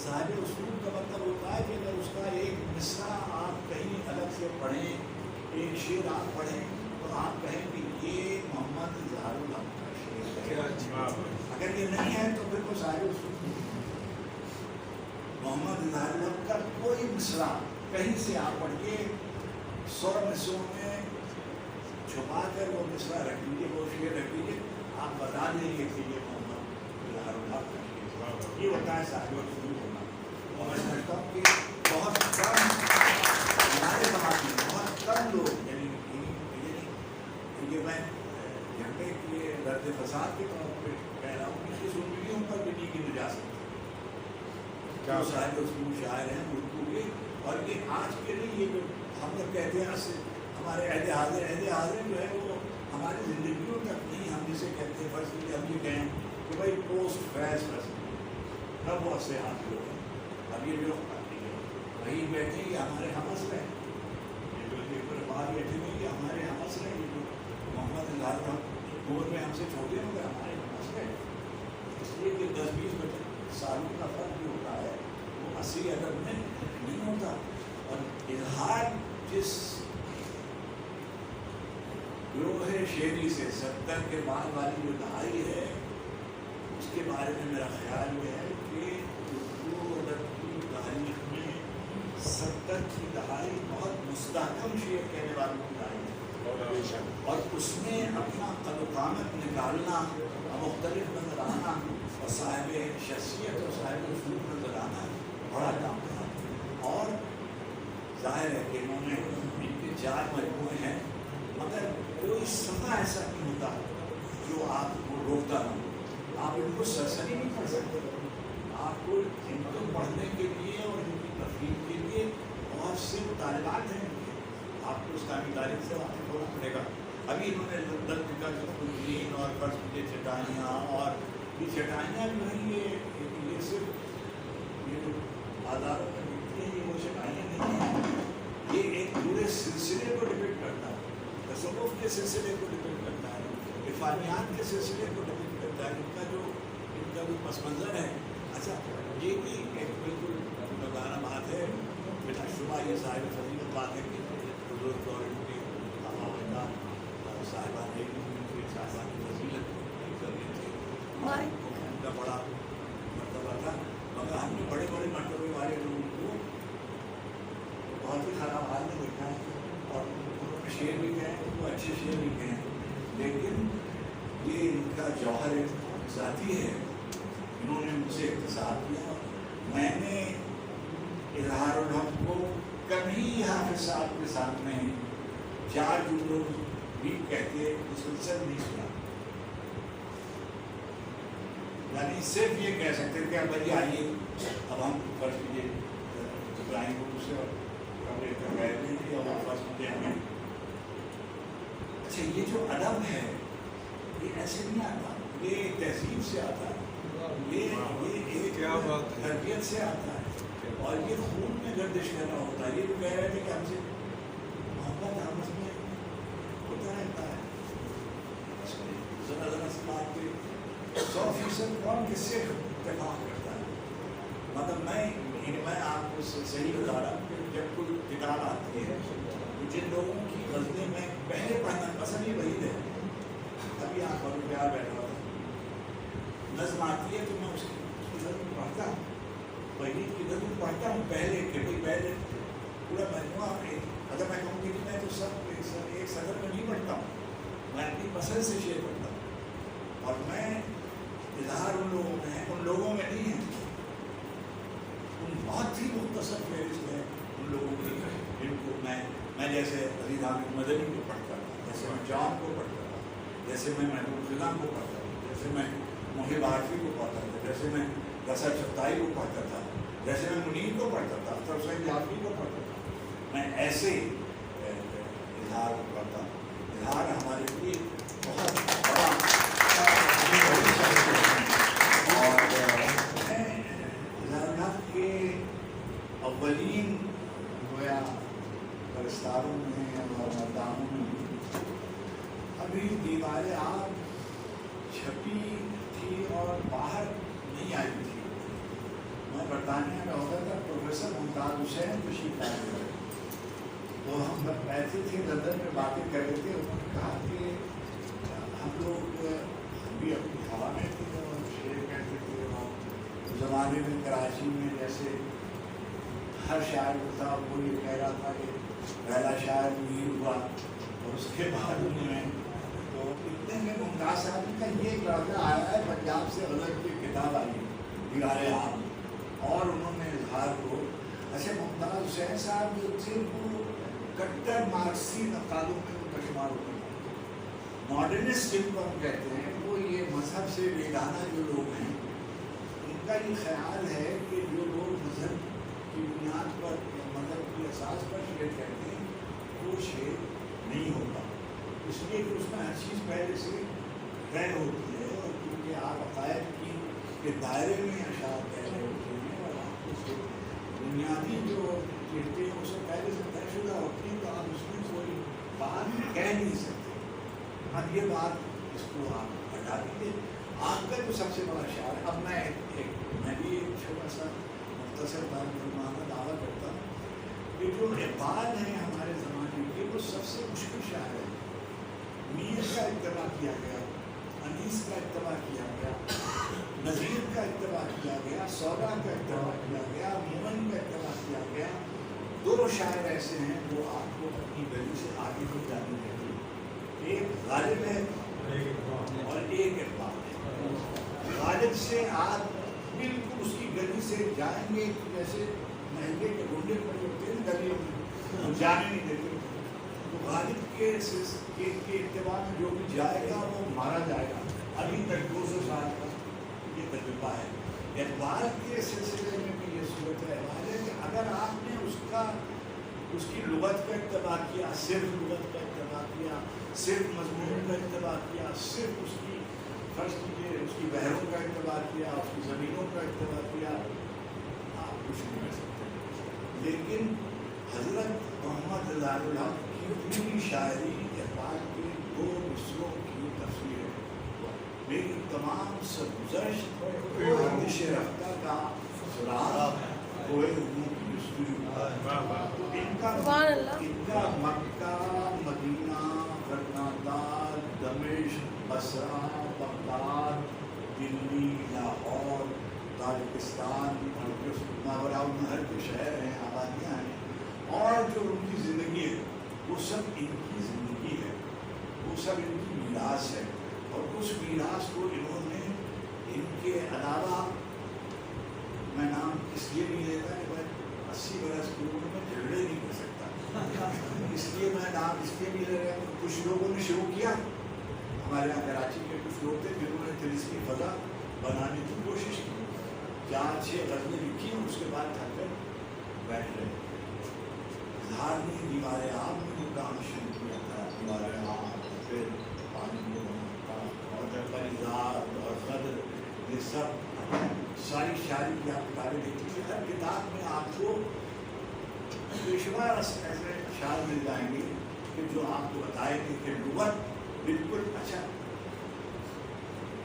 صاحب اصول کا مطلب ہوتا ہے کہ اگر اس کا ایک مصرع آپ کہیں الگ سے پڑھیں، ایک شعر آپ پڑھیں تو آپ کہیں کہ یہ محمد اظہار الحق کا شعر ہے. اگر یہ نہیں ہے تو پھر وہ صاحب اصول نہیں. محمد اظہار الحق کا کوئی مصرع کہیں سے آپ پڑھ کے 100 مصروں میں چھپا کر وہ مصرع رکھ لیجیے، وہ شعر رکھ لیجیے، آپ بتا دیں گے کہ یہ محمد اظہار الحق کا شعر. یہ ہوتا ہے صاحب اصول ہونا. اور میں سمجھتا ہوں کہ بہت کم ہمارے سماج میں بہت کم لوگ، یعنی یہ میں جھنڈے کے درد فساد کے طور پہ کہہ رہا ہوں کہ اس زندگیوں پر بھی نہیں گنی جا سکتی جو صاحب اصول شاعر ہیں اردو کے. اور یہ آج کے لیے یہ جو ہم لوگ کہتے ہیں ہمارے عہد حاضر جو ہے وہ ہماری زندگیوں تک نہیں. ہم جسے کہتے ہیں فرض کیجیے ہم یہ کہیں کہ بھائی پوسٹ فیض تب وہ سے حاصل ہو گئے. اب یہ جو وہیں بیٹھے یہ ہمارے ہمس رہے، یہ جو باہر بیٹھے ہوئے یہ ہمارے ہمس رہے. یہ جو محمد اظہار عمر میں ہم سے چھوٹے ہوں گے ہمارے ہمس رہے. اس لیے کہ 10-20 سالوں کا فرق جو ہوتا ہے وہ اصلی ادب میں نہیں ہوتا. اور اظہار جس گروہ شعری سے 70 کے بعد والی جو دہائی ہے اس کے بارے میں میرا خیال یہ ہے کہ اردو ادب کی تاریخ میں 70 کی دہائی بہت مستحکم شعر کہنے والوں کی دہائی ہے. اور اس میں اپنا قد و قامت نکالنا، مختلف نظر آنا اور صاحب شخصیت اور صاحب اصول نظر آنا بڑا کام تھا. اور ظاہر ہے کہ انہوں نے ان کے 4 مجموعے ہیں، مگر کوئی صفحہ ایسا نہیں ہوتا جو آپ کو روکتا نہ ہو. آپ ان کو سرسری نہیں پڑھ سکتے. آپ کو ان کو پڑھنے کے لیے اور ان کی تفریح کے لیے بہت سے مطالبات ہیں. آپ کو اسلامی تاریخ سے واقف ہونا پڑے گا. ابھی انہوں نے درد کا خلین اور فرض کی چٹائیاں، اور یہ چٹائیاں جو ہیں یہ صرف یہ جو آزادوں میں ملتی ہیں یہ وہ چٹائیاں نہیں ہیں. یہ ایک پورے سلسلے کو ڈپینڈ کرتا ہے، تصوف کے سلسلے کو ڈپینڈ کرتا ہے، عرفانیات کے سلسلے کو ڈپینڈ کرتا ہے. ان کا جو پس منظر ہے. اچھا یہ بھی ایک بالکل مدانہ بات ہے، بلا شبہ یہ صاحب فضیلت بات ہے کہ بزرگ اور ان کے صاحبان کی فضیلت کر رہے تھے. ان کا بڑا مرتبہ تھا، مگر ہم نے بڑے بڑے مرتبے والے لوگوں کو بہت ہی خراب حال میں دیکھا ہے. اور انہوں نے شعر بھی کہے، ان کو اچھے شعر بھی کہیں، لیکن یہ ان کا جوہر ذاتی ہے. انہوں نے مجھ سے اقتصاد کیا. میں نے اظہار الحق کو کبھی حافظ صاحب کے سامنے 4 جملوں بھی کہتے مسلسل نہیں سنا. یعنی صرف یہ کہہ سکتے کہ اب بھائی آئیے اب ہم فرض کیجیے ابراہیم کو دوسرے کمرے کا گئے تھے اور فرض کیجیے ہمیں. اچھا یہ جو ادب ہے یہ ایسے نہیں آتا، یہ تہذیب سے آتا ہے، یہ ایک تربیت سے آتا ہے، اور یہ خون میں گردش کرنا ہوتا ہے. یہ جو کہہ رہے تھے کہ ہم سے محبت آپس میں ہوتا رہتا ہے. ذرا ذرا سی بات پہ 100% کون کس سے اتفاق کرتا ہے. مطلب میں آپ کو صحیح بتا رہا ہوں کہ جب کوئی کتاب آتی ہے جن لوگوں کی غزلیں میں پہلے پڑھنا پسند ہی وہی ہے. ابھی آپ بڑے پیار بیٹھا ہوا نظم آتی ہے تو میں اس کی نظم پڑھتا ہوں، وہی کی نظم پڑھتا ہوں پہلے کہ بھائی پہلے پورا مجموعہ. اگر میں کہوں گی کہ میں تو سب ایک صدر میں نہیں پڑھتا ہوں، میں اپنی پسند سے شعر پڑھتا ہوں. اور میں اظہار ان لوگوں میں ہے، ان لوگوں میں نہیں ہے. ان بہت ہی مختصر فہرست ہے ان لوگوں کی جن کو میں جیسے عزیز حامد مدنی کو پڑھتا تھا، جیسے میں جان کو پڑھتا تھا، جیسے میں محبوب خدا کو پڑھتا تھا، جیسے میں محب عارفی کو پڑھتا تھا، جیسے میں رسل شفتائی کو پڑھتا تھا، جیسے میں منیر کو پڑھتا تھا، اختر حسین جعفری کو پڑھتا تھا. میں ایسے اظہار کو پڑھتا ہوں. اظہار ہمارے لیے بہت بڑا اور میں اظہار کے اولین گویا پرستاروں میں اور مردانوں میں ابھی دیواریں آپ چھپی تھی اور باہر نہیں آئی تھی. میں برطانیہ میں ہوتا تھا، پروفیسر ممتاز حسین تشریف لائے ہوئے، تو ہم ایسے تھے لندن میں باتیں کر رہے تھے. انہوں نے کہا کہ ہم لوگ بھی اپنی ہوا میں تھے اور شعر کہتے تھے، اور اس زمانے میں کراچی میں جیسے ہر شاعر تھا وہ یہ کہہ رہا تھا کہ پہلا شاعر میر ہوا، اور اس کے بعد انہوں نے تو اتنے میں ممتاز صاحب کا یہ ایک لڑکا آیا ہے پنجاب سے غزل کی کتاب آئی دیوار عام، اور انہوں نے اظہار کو اچھا ممتاز حسین صاحب جو تھے وہ کٹر مارکسی نقالوں میں منتشمار ہوتے ہیں. ماڈرنسٹ جن کو ہم کہتے ہیں وہ یہ مذہب سے بیگانہ جو لوگ ہیں، ان کا یہ خیال ہے کہ جو لوگ مذہب کی بنیاد پر یا مذہب کی اساس پر شعر کہتے ہیں وہ شعر نہیں ہوتا، اس لیے کہ اس میں ہر چیز پہلے سے طے ہوتی ہے، اور کیونکہ آپ عقائد کے دائرے میں اشعار کہہ رہے ہوتے ہیں اور آپ اس کے بنیادی جو کہتے ہیں اسے پہلے سے طے شدہ ہوتی ہے، تو آپ اس میں کوئی بات کہہ نہیں سکتے. اب یہ بات اس کو آپ ہٹا دیجیے. آپ کا جو سب سے بڑا شعر، اب میں بھی ایک چھوٹا سا مختصر بات فرمانا دعویٰ کرتا ہوں کہ جو اقبال ہیں ہمارے زمانے کے وہ سب سے مشکل شاعر ہے. میر کا اتباع کیا گیا، انیس کا اتباع کیا گیا، نذیر کا اتباع کیا گیا، سودا کا اتباع کیا گیا، مومن کا اتباع کیا گیا. دو شاعر ایسے ہیں جو آپ کو اپنی گلی سے آگے کو جانے چاہیے، ایک غالب ہے اور ایک اقبال ہے. غالب سے آپ بالکل اس کی گلی سے جائیں گے جیسے مہنگے کے گنڈے پڑے ہوتے ہیں گلیوں میں، جانے نہیں دیتے. تو غالب کے اتباع میں جو بھی جائے گا وہ مارا جائے گا. ابھی تک 200 سال کا یہ تجربہ ہے. اقبال کے سلسلے میں بھی یہ صورت حال ہے کہ اگر آپ نے اس کی لغت کا اتباع کیا، صرف لغت کا اتباع کیا، صرف مضمون کا اتباع کیا، صرف اس کی فرض کیجیے اس کی بحروں کا اتباع کیا، اس کی زمینوں کا اتباع کیا، آپ کچھ نہیں کر سکتے. لیکن حضرت محمد رضا الحق کی پوری شاعری اقبال کے 2 مصروں کی تفسیر ہے. میری تمام سرگزشت گردش رفتہ کا سراغ کوئے ہوں کی جستجو. ان کا مکہ، مدینہ، غرناطہ، دمشق، بصرہ، بغداد، دلی، لاہور، تاجکستان، ماوراءالنہر کے شہر ہیں، آبادیاں ہیں، اور جو ان کی زندگی ہے وہ سب ان کی زندگی ہے، وہ سب ان کی میراث ہے. اور اس میراث کو انہوں نے ان کے علاوہ، میں نام اس لیے نہیں لیتا کہ میں 80 برس کی عمر میں جھگڑے نہیں کر سکتا، اس لیے میں نام اس لیے نہیں لے رہا کہ کچھ لوگوں نے شروع کیا. ہمارے یہاں کراچی کے کچھ لوگ تھے جنہوں نے طلسمی فضا بنانے کی کوشش کی، 4-6 غزلیں لکھی اور اس کے بعد تھک کر بیٹھ گئے. اظہار نے دیوار عام میں جو کام شروع کیا تھا، دیوار عام، پھر پانی میں اور پریزاد اور قدر، یہ سب ساری شاعری کی آپ کتابیں دیکھیں گے، ہر کتاب میں آپ کو پیشوار ایسے اشعار مل جائیں گے کہ جو آپ کو بتائیں گے کہ لغت بالکل اچھا.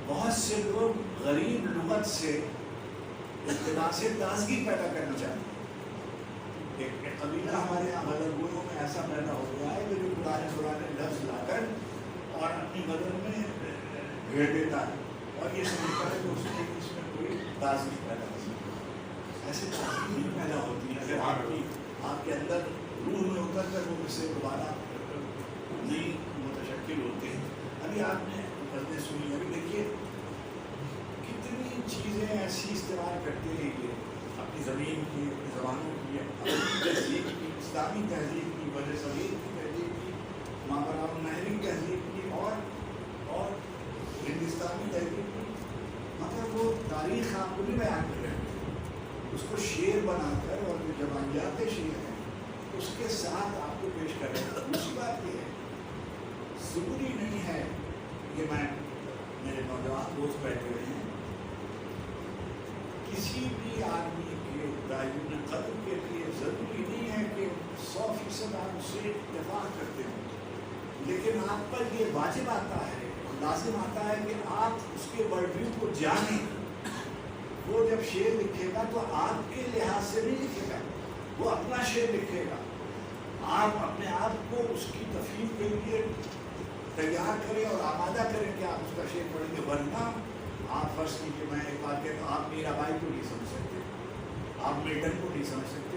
بہت سے لوگ غریب لغت سے ابتدا سے تازگی پیدا کرنا چاہتے ہیں. ایک قبیلہ ہمارے یہاں غزل گویوں میں ایسا پیدا ہو گیا ہے کہ جو پرانے لفظ لا کر اور اپنی غزل میں گھیر دیتا ہے اور یہ سمجھتا ہے کہ اس میں کوئی تازگی پیدا ہو سکتی ہے. ایسے تازگی نہیں پیدا ہوتی ہے اگر آپ کے اندر روح میں اتر کر وہ اس سے دوبارہ نہیں متشکل ہوتے ہیں. ابھی آپ نے غزلیں سنی، ابھی دیکھیے کتنی چیزیں ایسی استعمال کرتے ہیں یہ اپنی زمین کی، اپنی زبانوں کی، اپنی تہذیب کی، اسلامی تہذیب کی، بر صغیر کی تہذیب کی، ماوراءالنہری تہذیب کی اور ہندوستانی تہذیب کی. مگر وہ تاریخ آپ کو نہیں بیان کر رہے ہیں، اس کو شعر بنا کر اور جو جوانیات شعر ہیں اس کے ساتھ آپ کو پیش کر رہے ہیں. دوسری بات یہ ہے ضروری نہیں ہے کہ میرے نوجوان دوست بیٹھے ہوئے ہیں، کسی بھی آدمی کے تعین قدر کے لیے ضروری نہیں ہے کہ 100% آپ اس سے اتفاق کرتے ہوں، لیکن آپ پر یہ واجب آتا ہے، لازم آتا ہے کہ آپ اس کے ورلڈ ویو کو جانیں، وہ جب شعر لکھے گا تو آپ کے لحاظ سے نہیں لکھے گا، وہ اپنا شعر لکھے گا. آپ اپنے آپ کو اس کی تفہیم کے لیے تیار کریں اور آمادہ کریں کہ آپ اس کا شعر پڑھیں گے. ورنہ آپ فرض کیجیے، میں ایک بات کہتا ہوں، آپ میرا بھائی کو نہیں سمجھ سکتے، آپ ملٹن کو نہیں سمجھ سکتے،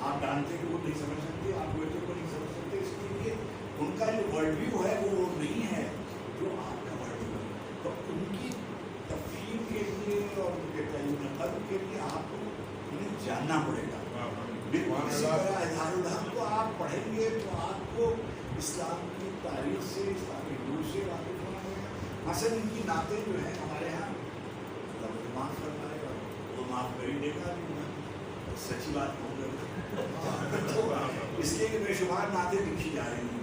آپ ڈانٹے کو نہیں سمجھ سکتے، آپ گوئٹے کو نہیں سمجھ سکتے. اس کے لیے ان کا جو ورلڈ ویو ہے وہ نہیں ہے جو آپ کا ورلڈ ویو ہے. تو ان کی تفہیم کے لیے اور ان کے تعین قدر کے لیے آپ کو انہیں جاننا پڑے گا. اسی طرح اظہار الحق کو آپ پڑھیں گے تو آپ کو اسلام کی تاریخ سے، اسلامی روح سے واقف ہونا پڑے گا. مثلا ان کی نعتیں جو ہیں ہمارے یہاں معاف فرمائے گا، وہ معاف کر ہی دے گا، سچی بات کہوں گا. اس لیے کہ بے شمار نعتیں لکھی جا رہی ہیں،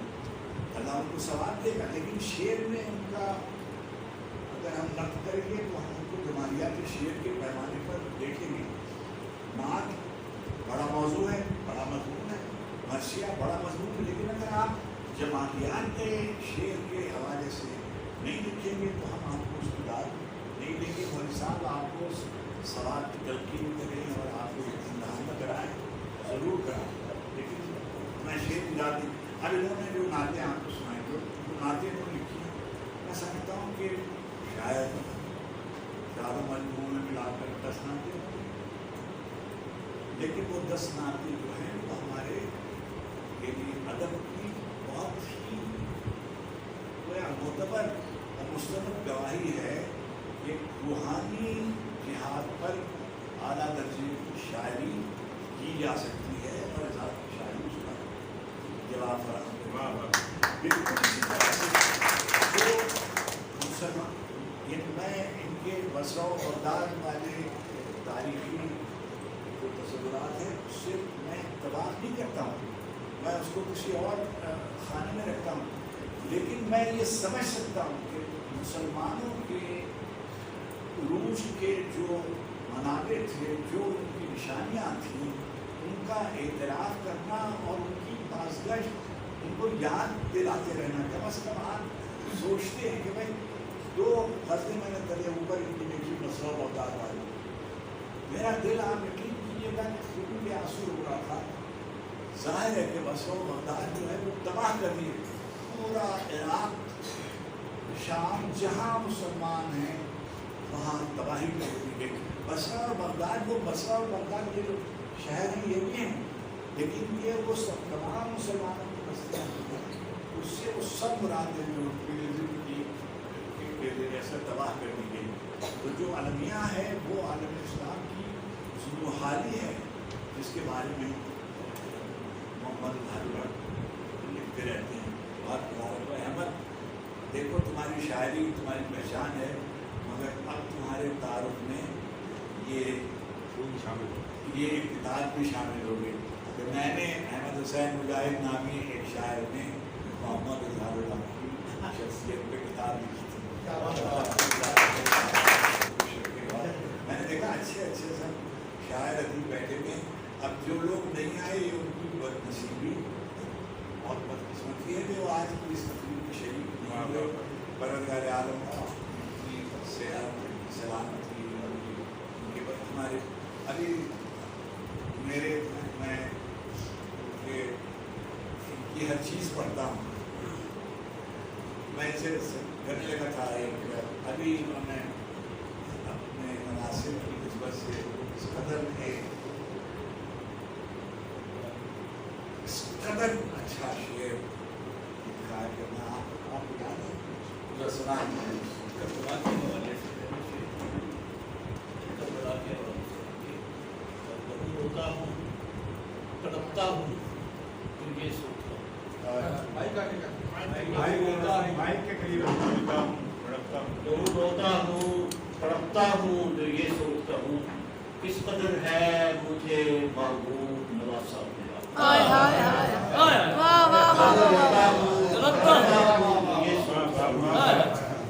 اللہ ان کو ثواب دے گا. لیکن شعر میں ان کا اگر ہم نقد کریں گے تو ہم ان کو جمالیات شعر کے پیمانے پر دیکھیں گے. نعت بڑا موضوع ہے، بڑا مضمون ہے، مرثیہ بڑا مضمون ہے، لیکن اگر آپ جمالیات شعر کے حوالے سے نہیں لکھیں گے تو ہم آپ کو اس کی داد نہیں دیں گے. مولوی صاحب آپ کو سوال کی تلقین کریں اور آپ کو امتحان کرائیں، ضرور کرائیں. لیکن میں شعر کی داد دیں. اب انہوں نے جو نعتیں آپ کو سنائیں، جو نعتیں انہوں نے لکھی ہیں، میں سمجھتا ہوں کہ شاید زیادہ مجموعوں میں ملا کر 10 نعتیں ہوں، لیکن وہ 10 نعتیں جو ہیں وہ ہمارے یعنی ادب کی بہت ہی معتبر اور مستند گواہی ہے کہ روحانی جہاد پر اعلیٰ درجے کی شاعری کی جا سکتی ہے اور اظہار کی شاعری اس کا جواب فراہم. بالکل اسی طرح سے جو مسلمان، یعنی میں ان کے بسرا و بغداد والے تاریخی جو تصورات ہیں اس سے میں اتفاق نہیں کرتا ہوں، میں اس کو کسی اور خانے میں رکھتا ہوں. لیکن میں یہ سمجھ سکتا ہوں کہ مسلمانوں کے عروج کے جو منابع تھے، جو ان کی نشانیاں تھیں، ان کا اعتراف کرنا اور ان کی بازگشت، ان کو یاد دلاتے رہنا. کم از کم آپ سوچتے ہیں کہ بھائی 2 غزلیں میں نے تلے اوپر ان کی لکھی بسرا و بغداد والی، میرا دل آپ یقین کیجیے گا کہ خون کے آنسو رو رہا تھا. ظاہر ہے کہ بسرا و بغداد جو ہے وہ تباہ کر دیے. پورا عراق، شام، جہاں مسلمان ہیں وہاں تباہی کر دی گئی. بصرہ اور بغداد، وہ بصرہ اور بغداد کے جو شہر ہیں یہ بھی ہیں، لیکن یہ وہ سب تمام مسلمانوں کی بستیاں ہیں. اس سے وہ سب مراد ہیں جو کی ایسا تباہ کر دی گئی. تو جو المیہ ہے وہ عالم اسلام کی ظلم حالی ہے، جس کے بارے میں محمد اظہار لکھتے رہتے ہیں. بہت مبارک احمد، دیکھو تمہاری شاعری تمہاری پہچان ہے، مگر اب تمہارے تعارف میں یہ ایک کتاب بھی شامل ہو گئی. کہ میں نے احمد حسین مجاہد نامی ایک شاعر نے محمد اظہار اللہ کی شخصیت پہ کتاب لکھی تھی. میں نے دیکھا اچھے سب شاعر ادیب بیٹھے ہوئے. اب جو لوگ نہیں آئے یہ ان کی بد نصیبی اور بدقسمتی ہے کہ وہ آج کی اس تقریب کی شریک نہیں ہوئے. پروردگار عالم کی صحت، سلامتی اور ان کے بعد ہمارے ابھی میں ان کی ہر چیز پڑھتا ہوں. میں اسے کرنے لگا تھا ابھی انہوں نے اپنے مناسب کی نسبت سے اس قدر اچھا شعر لکھا ہے کہ میں آپ کو یاد ہے جو سنا روتا ہوں، تڑپتا ہوں، تو یہ سوچتا ہوں. روتا ہوں، تڑپتا ہوں تو یہ سوچتا ہوں کس قدر ہے مجھے محبوب نواسا ملا.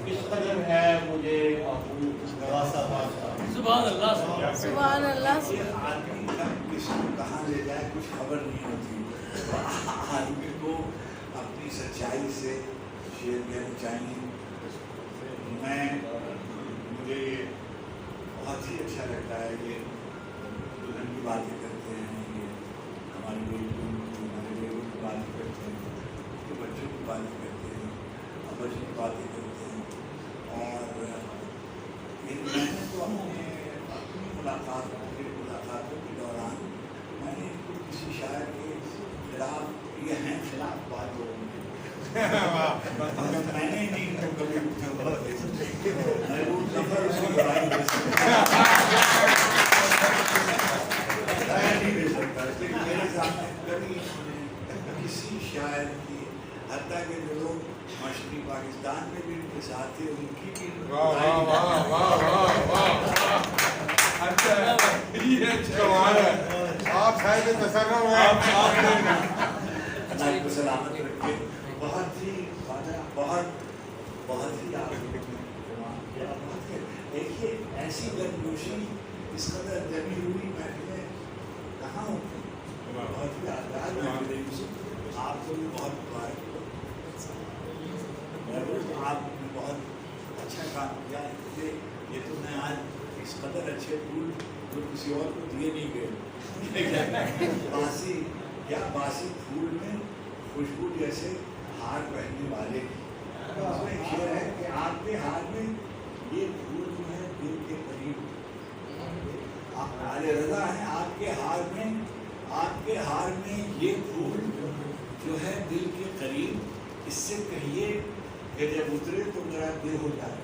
کس قدر ہے مجھے محبوب نواسا ملا. سبحان اللہ، سبحان اللہ. آدمی کس کو کہاں لے جائے کچھ خبر نہیں ہوتی. آدمی کو اپنی سچائی سے شعر کہنا چاہیے. مجھے یہ بہت ہی اچھا لگتا ملاقاتوں کے دوران میں نے ان کو کسی شاعر کے خلاف یہ ہیں خلاف بات ہو میں نے نہیں ان کو کبھی محبوب ظفر اس کی برائی دے سکتا میرے سامنے کبھی کسی شاعر کی حتیٰ کہ جو لوگ مشرقی پاکستان میں بھی ان کے ساتھ تھے ان کی بھی آپ شاید تصرف ہیں اللہ کو سلامت رکھے بہت ہی آپ دیکھیے ایسی گرمجوشی اس قدر جمی ہوئی محفلیں کہاں ہوتی بہت ہی یادگار محفل یوسف آپ کو بھی بہت مبارک آپ نے بہت اچھا کام کیا یہ تو میں آج اس قدر اچھے پھول جو کسی اور کو دیے نہیں گئے باسی پھول میں خوشبو جیسے ہار پہننے والے اس میں شعر ہے کہ آپ کے ہار میں یہ پھول جو ہے دل کے قریب آل رضا ہے آپ کے ہار میں یہ پھول جو ہے دل کے قریب اس سے کہیے کہ جب اترے تو میرا دل ہو جائے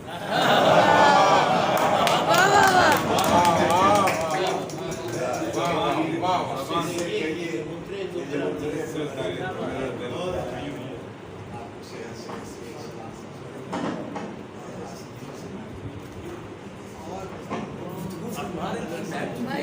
My